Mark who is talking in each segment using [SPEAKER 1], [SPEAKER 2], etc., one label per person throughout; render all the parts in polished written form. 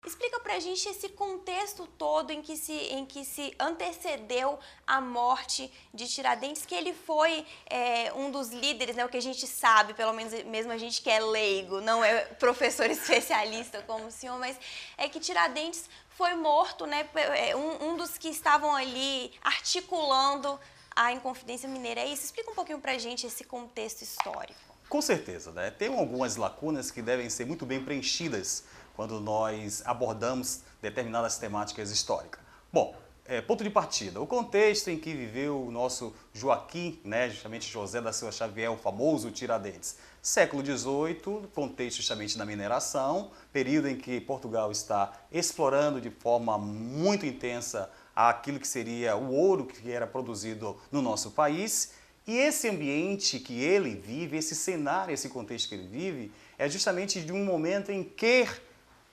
[SPEAKER 1] Explica pra gente esse contexto todo em que se antecedeu a morte de Tiradentes, que ele foi um dos líderes, né, o que a gente sabe, pelo menos mesmo a gente que é leigo, não é professor especialista como o senhor, mas é que Tiradentes foi morto, né, um dos que estavam ali articulando a Inconfidência Mineira. É isso? Explica um pouquinho pra gente esse contexto histórico.
[SPEAKER 2] Com certeza, né? Tem algumas lacunas que devem ser muito bem preenchidas quando nós abordamos determinadas temáticas históricas. Bom, ponto de partida, o contexto em que viveu o nosso Joaquim, né, justamente José da Silva Xavier, o famoso Tiradentes. Século XVIII, contexto justamente da mineração, período em que Portugal está explorando de forma muito intensa aquilo que seria o ouro que era produzido no nosso país. E esse ambiente que ele vive, esse cenário, esse contexto que ele vive, é justamente de um momento em que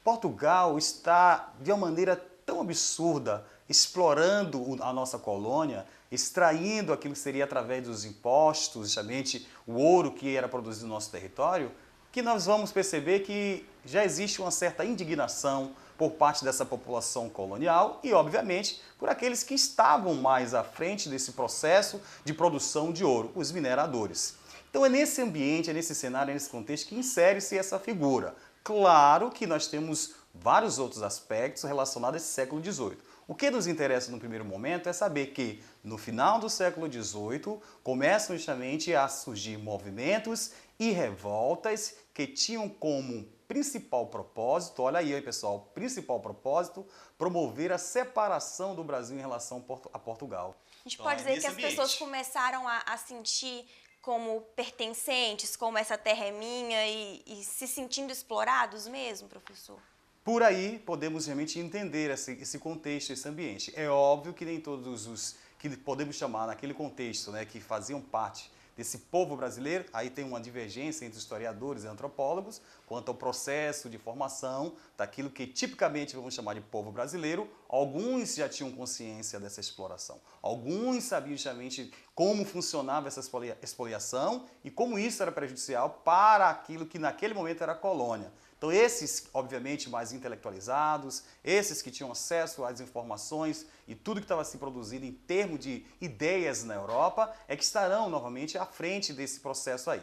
[SPEAKER 2] Portugal está, de uma maneira tão absurda, explorando a nossa colônia, extraindo aquilo que seria através dos impostos, justamente o ouro que era produzido no nosso território, que nós vamos perceber que já existe uma certa indignação por parte dessa população colonial e, obviamente, por aqueles que estavam mais à frente desse processo de produção de ouro, os mineradores. Então é nesse ambiente, é nesse cenário, é nesse contexto que insere-se essa figura. Claro que nós temos vários outros aspectos relacionados a esse século XVIII. O que nos interessa no primeiro momento é saber que, no final do século XVIII, começam justamente a surgir movimentos e revoltas que tinham como principal propósito, olha aí, pessoal, principal propósito, promover a separação do Brasil em relação a Portugal.
[SPEAKER 1] A gente
[SPEAKER 2] Então,
[SPEAKER 1] pode
[SPEAKER 2] é
[SPEAKER 1] dizer que
[SPEAKER 2] nesse
[SPEAKER 1] as pessoas
[SPEAKER 2] ambiente.
[SPEAKER 1] começaram a sentir como pertencentes, como essa terra é minha e se sentindo explorados mesmo, professor?
[SPEAKER 2] Por aí podemos realmente entender esse contexto, esse ambiente. É óbvio que nem todos os que podemos chamar naquele contexto, né, que faziam parte desse povo brasileiro, aí tem uma divergência entre historiadores e antropólogos quanto ao processo de formação daquilo que tipicamente vamos chamar de povo brasileiro. Alguns já tinham consciência dessa exploração. Alguns sabiam justamente como funcionava essa expoliação e como isso era prejudicial para aquilo que naquele momento era a colônia. Então esses, obviamente, mais intelectualizados, esses que tinham acesso às informações e tudo que estava se produzindo em termos de ideias na Europa, é que estarão novamente à frente desse processo aí.